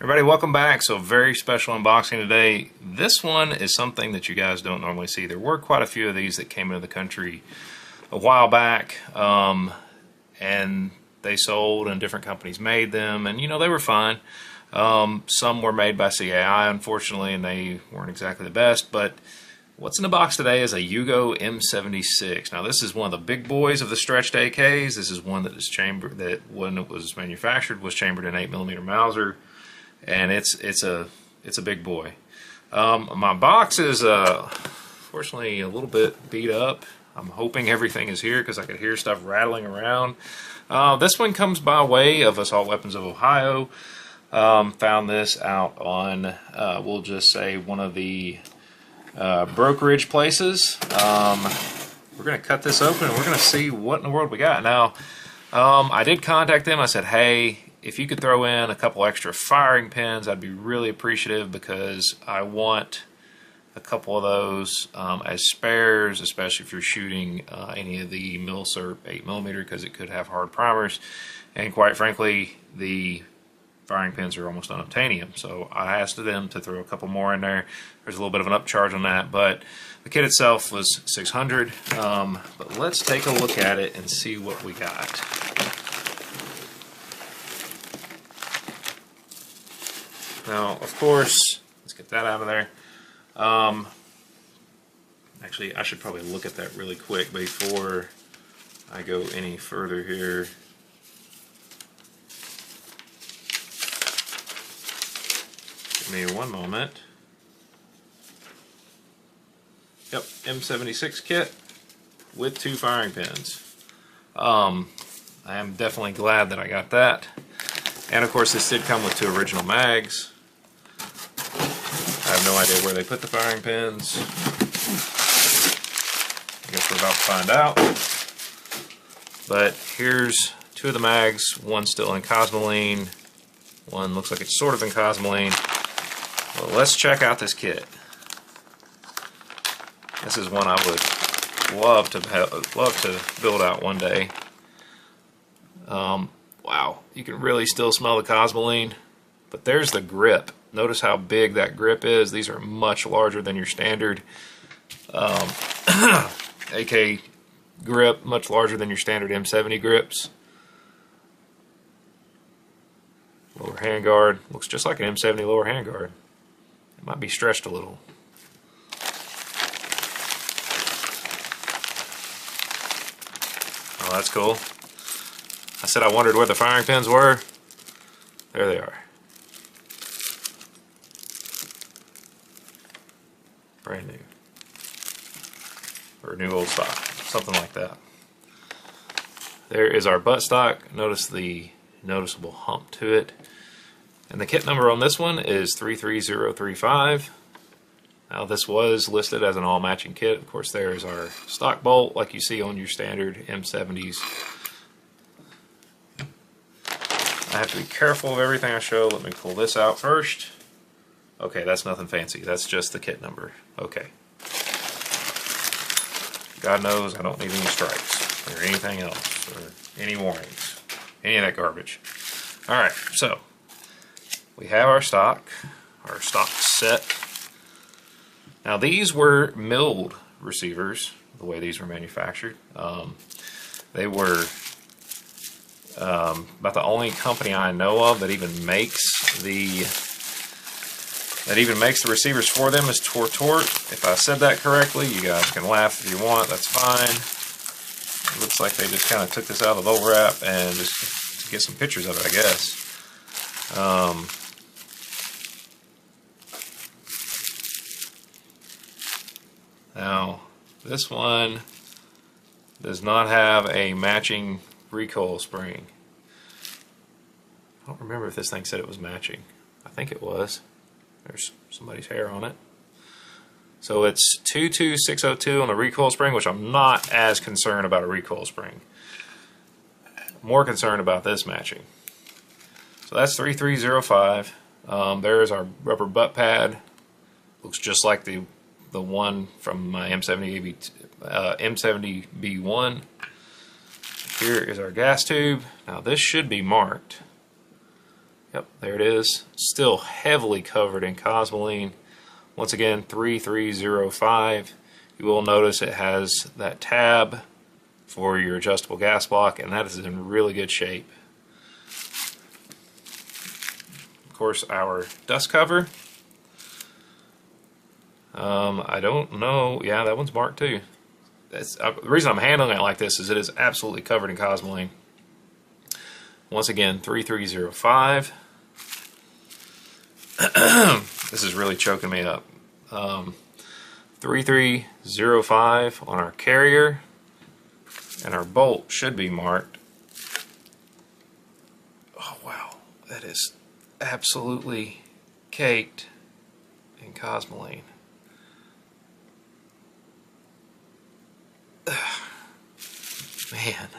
Everybody, welcome back. So very special unboxing today. This one is something that you guys don't normally see. There were quite a few of these that came into the country a while back, and they sold and different companies made them, and you know, they were fine. Some were made by CAI, unfortunately, and they weren't exactly the best, but what's in the box today is a Yugo M76. Now this is one of the big boys of the stretched AKs. This is one that is chambered, that when it was manufactured was chambered in 8mm Mauser. And it's a big boy. My box is fortunately a little bit beat up. I'm hoping everything is here because I could hear stuff rattling around. This one comes by way of Assault Weapons of Ohio. Found this out on we'll just say one of the brokerage places. We're gonna cut this open and we're gonna see what in the world we got. Now I did contact them. I said, hey, if you could throw in a couple extra firing pins, I'd be really appreciative because I want a couple of those as spares, especially if you're shooting any of the Mauser 8mm, because it could have hard primers. And quite frankly, the firing pins are almost unobtainium. So I asked them to throw a couple more in there. There's a little bit of an upcharge on that, but the kit itself was $600. But let's take a look at it and see what we got. Now, of course, let's get that out of there. Actually, I should probably look at that really quick before I go any further here. Give me one moment. Yep, M76 kit with 2 firing pins. I am definitely glad that I got that. And of course, this did come with 2 original mags. I have no idea where they put the firing pins. I guess we're about to find out. But here's 2 of the mags. One still in Cosmoline. One looks like it's sort of in Cosmoline. Well, let's check out this kit. This is one I would love to build out one day. Wow, you can really still smell the Cosmoline. But there's the grip. Notice how big that grip is. These are much larger than your standard AK grip, much larger than your standard M70 grips. Lower handguard, looks just like an M70 lower handguard. It might be stretched a little. Oh, that's cool. I said I wondered where the firing pins were. There they are. Brand new. Or new old stock. Something like that. There is our buttstock. Notice the noticeable hump to it. And the kit number on this one is 33035. Now this was listed as an all matching kit. Of course, there is our stock bolt like you see on your standard M70s. I have to be careful of everything I show. Let me pull this out first. Okay, that's nothing fancy. That's just the kit number. Okay. God knows I don't need any stripes or anything else or any warnings. Any of that garbage. Alright, so we have our stock set. Now these were milled receivers, the way these were manufactured. They were about the only company I know of that even makes the receivers for them is Tortort. If I said that correctly, you guys can laugh if you want, that's fine. It looks like they just kind of took this out of the bubble wrap and just get some pictures of it, I guess. Now, this one does not have a matching recoil spring. I don't remember if this thing said it was matching. I think it was. There's somebody's hair on it. So it's 22602 on the recoil spring, which I'm not as concerned about a recoil spring. More concerned about this matching. So that's 3305. There is our rubber butt pad. Looks just like the one from my M70B1. Here is our gas tube. Now this should be marked. Yep, there it is. Still heavily covered in cosmoline. Once again, 3305. You will notice it has that tab for your adjustable gas block, and that is in really good shape. Of course, our dust cover. I don't know. Yeah, that one's marked too. The reason I'm handling it like this is it is absolutely covered in cosmoline. Once again, 3305. This is really choking me up. 3305 on our carrier, and our bolt should be marked. Oh wow, that is absolutely caked in cosmoline. Man.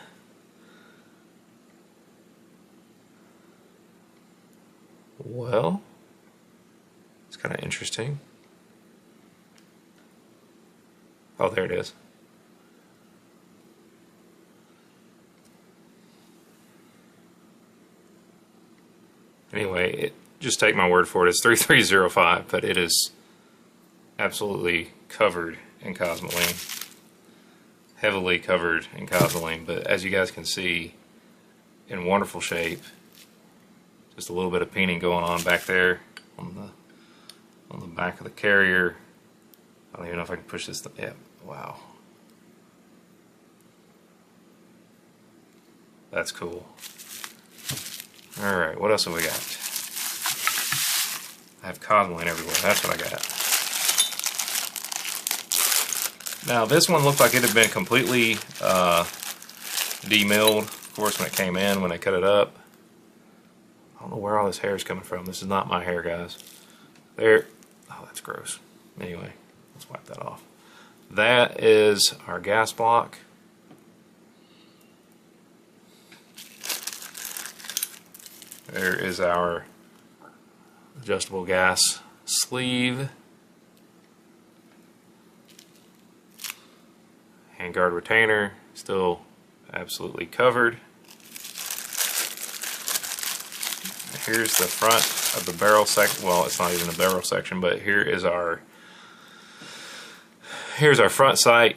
Well, it's kind of interesting. Oh, there it is. Anyway, just take my word for it. It's 3305, but it is absolutely covered in cosmoline. Heavily covered in cosmoline, but as you guys can see, in wonderful shape. Just a little bit of painting going on back there on the back of the carrier. I don't even know if I can push this. Yeah, wow. That's cool. Alright, what else have we got? I have cosmoline everywhere. That's what I got. Now, this one looked like it had been completely demilled, of course, when it came in, when they cut it up. I don't know where all this hair is coming from. This is not my hair, guys. There. Oh, that's gross. Anyway, let's wipe that off. That is our gas block. There is our adjustable gas sleeve. Handguard retainer, still absolutely covered. Here's the front of the barrel section. Well, it's not even the barrel section, but here's our front sight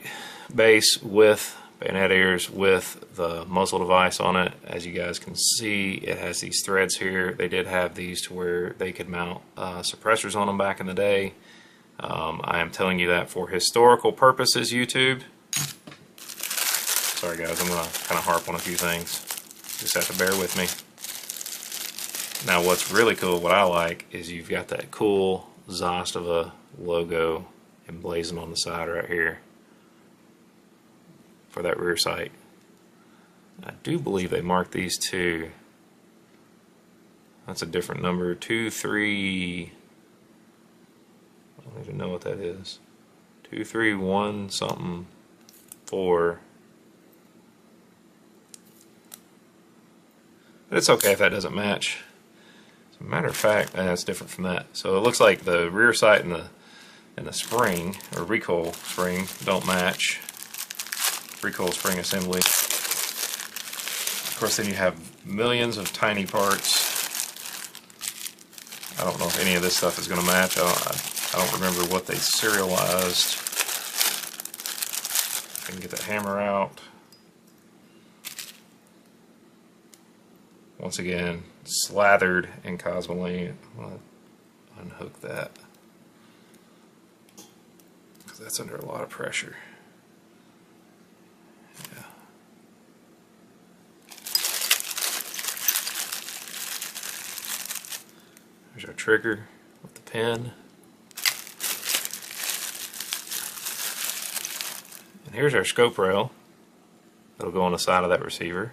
base with bayonet ears with the muzzle device on it. As you guys can see, it has these threads here. They did have these to where they could mount suppressors on them back in the day. I am telling you that for historical purposes, YouTube. Sorry guys, I'm going to kind of harp on a few things. Just have to bear with me. Now what's really cool, what I like, is you've got that cool Zostava logo emblazoned on the side right here for that rear sight. I do believe they marked these too. That's a different number. 23. I don't even know what that is. 231 something 4. But it's okay if that doesn't match. As a matter of fact, that's different from that. So it looks like the rear sight and the spring, or recoil spring, don't match. Recoil spring assembly. Of course, then you have millions of tiny parts. I don't know if any of this stuff is going to match. I don't remember what they serialized. I can get that hammer out. Once again, slathered in cosmoline. I'm going to unhook that because that's under a lot of pressure. Yeah. There's our trigger with the pin. And here's our scope rail that'll go on the side of that receiver.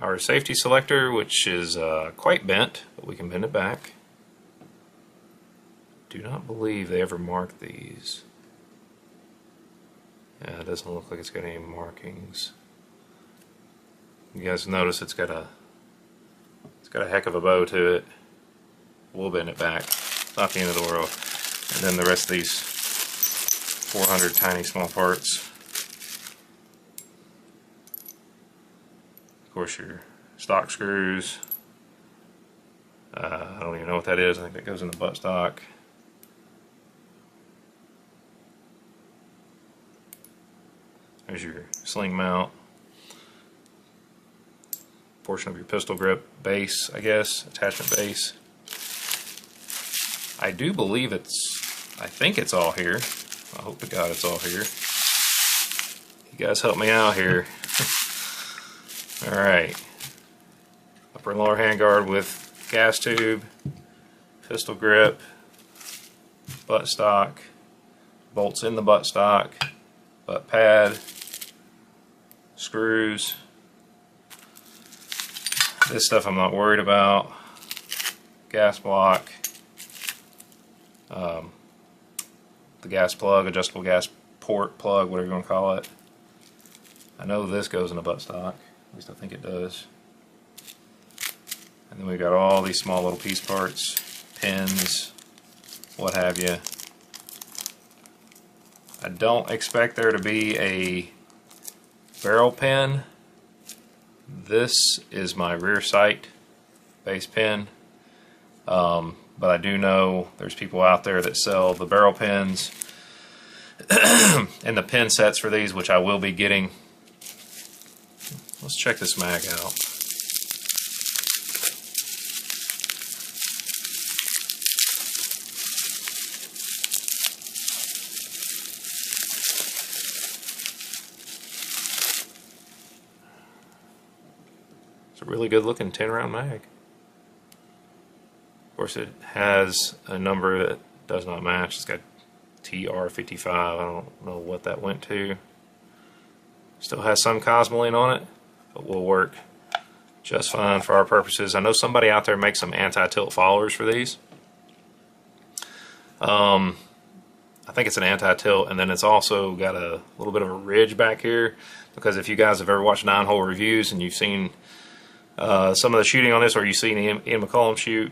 Our safety selector, which is quite bent, but we can bend it back. Do not believe they ever marked these. Yeah, it doesn't look like it's got any markings. You guys notice it's got a heck of a bow to it. We'll bend it back. It's not the end of the world. And then the rest of these 400 tiny small parts. course, your stock screws. I don't even know what that is. I think that goes in the buttstock. There's your sling mount. Portion of your pistol grip base, I guess, attachment base. I do believe I think it's all here. I hope to God it's all here. You guys help me out here. Alright. Upper and lower handguard with gas tube, pistol grip, buttstock, bolts in the buttstock, butt pad, screws. This stuff I'm not worried about. Gas block, the gas plug, adjustable gas port plug, whatever you want to call it. I know this goes in a buttstock, at least I think it does. And then we've got all these small little piece parts, pins, what have you. I don't expect there to be a barrel pin. This is my rear sight base pin, but I do know there's people out there that sell the barrel pins and the pin sets for these, which I will be getting. Let's check this mag out. It's a really good looking 10 round mag. Of course, it has a number that does not match. It's got TR55. I don't know what that went to. Still has some cosmoline on it, but will work just fine for our purposes. I know somebody out there makes some anti-tilt followers for these. I think it's an anti-tilt, and then it's also got a little bit of a ridge back here, because if you guys have ever watched 9-hole reviews and you've seen some of the shooting on this, or you've seen Ian McCollum shoot,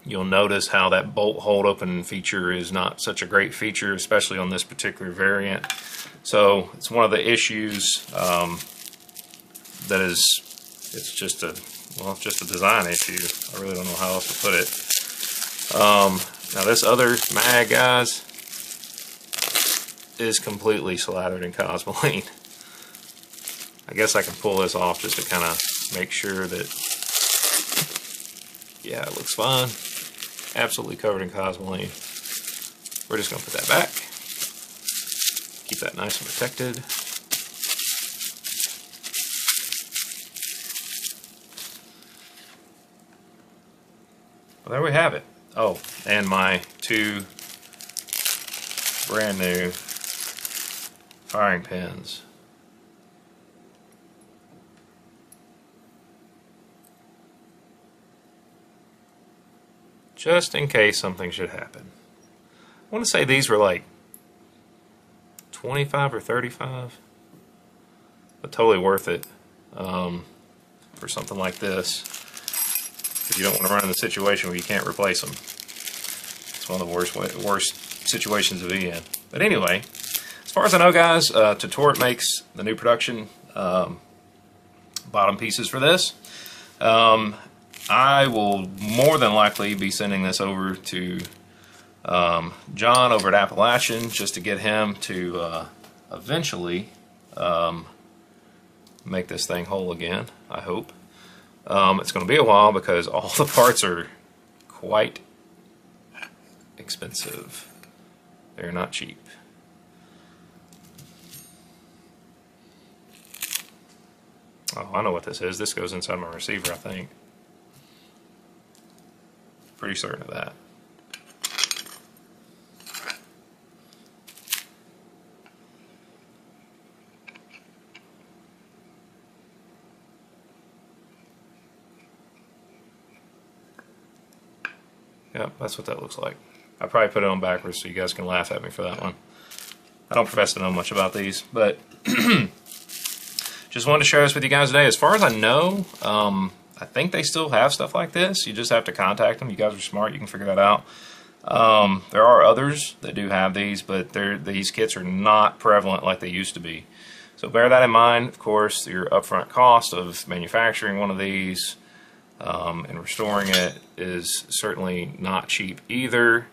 you'll notice how that bolt hold open feature is not such a great feature, especially on this particular variant. So it's one of the issues that is, it's just a design issue. I really don't know how else to put it. Now this other mag, guys, is completely slathered in cosmoline. I guess I can pull this off just to kind of make sure that, yeah, it looks fine. Absolutely covered in cosmoline. We're just going to put that back. Keep that nice and protected. Well, there we have it. Oh, and my 2 brand new firing pins. Just in case something should happen. I want to say these were like 25 or 35, but totally worth it for something like this, because you don't want to run in the situation where you can't replace them. It's one of the worst situations to be in. But anyway, as far as I know, guys, Tort makes the new production bottom pieces for this. I will more than likely be sending this over to John over at Appalachian, just to get him to eventually make this thing whole again, I hope. It's going to be a while because all the parts are quite expensive. They're not cheap. Oh, I know what this is. This goes inside my receiver, I think. Pretty certain of that. Yep, that's what that looks like. I probably put it on backwards so you guys can laugh at me for that one. I don't profess to know much about these, but just wanted to share this with you guys today. As far as I know, I think they still have stuff like this. You just have to contact them. You guys are smart. You can figure that out. There are others that do have these, but these kits are not prevalent like they used to be. So bear that in mind. Of course, your upfront cost of manufacturing one of these and restoring it is certainly not cheap either.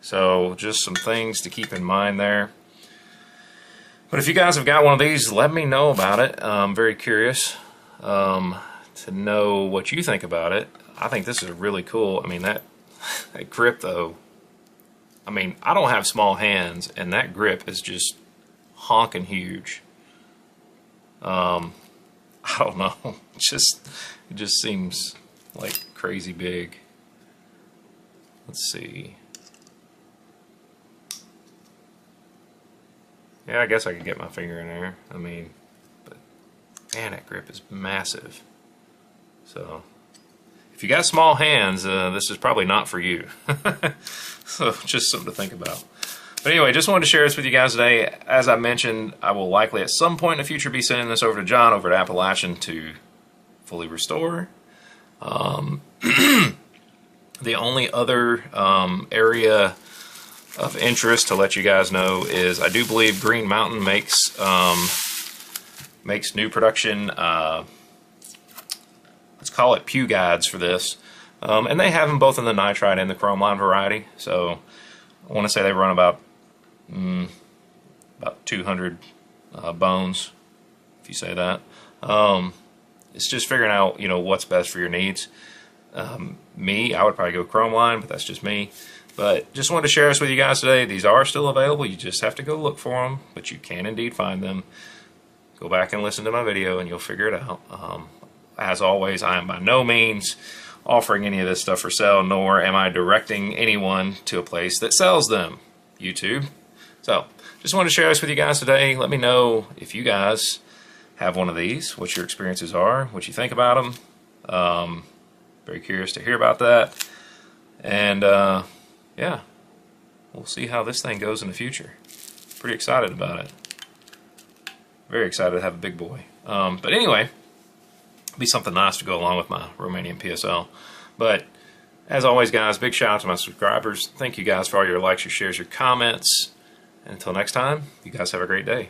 So just some things to keep in mind there. But if you guys have got one of these, let me know about it. I'm very curious to know what you think about it. I think this is really cool. I mean, that grip though, I mean, I don't have small hands, and that grip is just honking huge. I don't know. It just seems like crazy big. Let's see. Yeah, I guess I could get my finger in there. I mean, but man, that grip is massive. So if you got small hands, this is probably not for you. So just something to think about. But anyway, just wanted to share this with you guys today. As I mentioned, I will likely at some point in the future be sending this over to John over at Appalachian to fully restore. The only other area of interest to let you guys know is I do believe Green Mountain makes new production, let's call it pew guides for this. And they have them both in the nitride and the chrome line variety. So I want to say they run about 200 bones, if you say that. It's just figuring out, you know, what's best for your needs. Me, I would probably go chrome line, but that's just me. But just wanted to share this with you guys today. These are still available. You just have to go look for them, but you can indeed find them. Go back and listen to my video and you'll figure it out. As always, I am by no means offering any of this stuff for sale, nor am I directing anyone to a place that sells them. YouTube. So, just wanted to share this with you guys today. Let me know if you guys have one of these, what your experiences are, what you think about them. Very curious to hear about that. And yeah, we'll see how this thing goes in the future. Pretty excited about it. Very excited to have a big boy. But anyway, it'll be something nice to go along with my Romanian PSL. But as always, guys, big shout out to my subscribers. Thank you guys for all your likes, your shares, your comments. And until next time, you guys have a great day.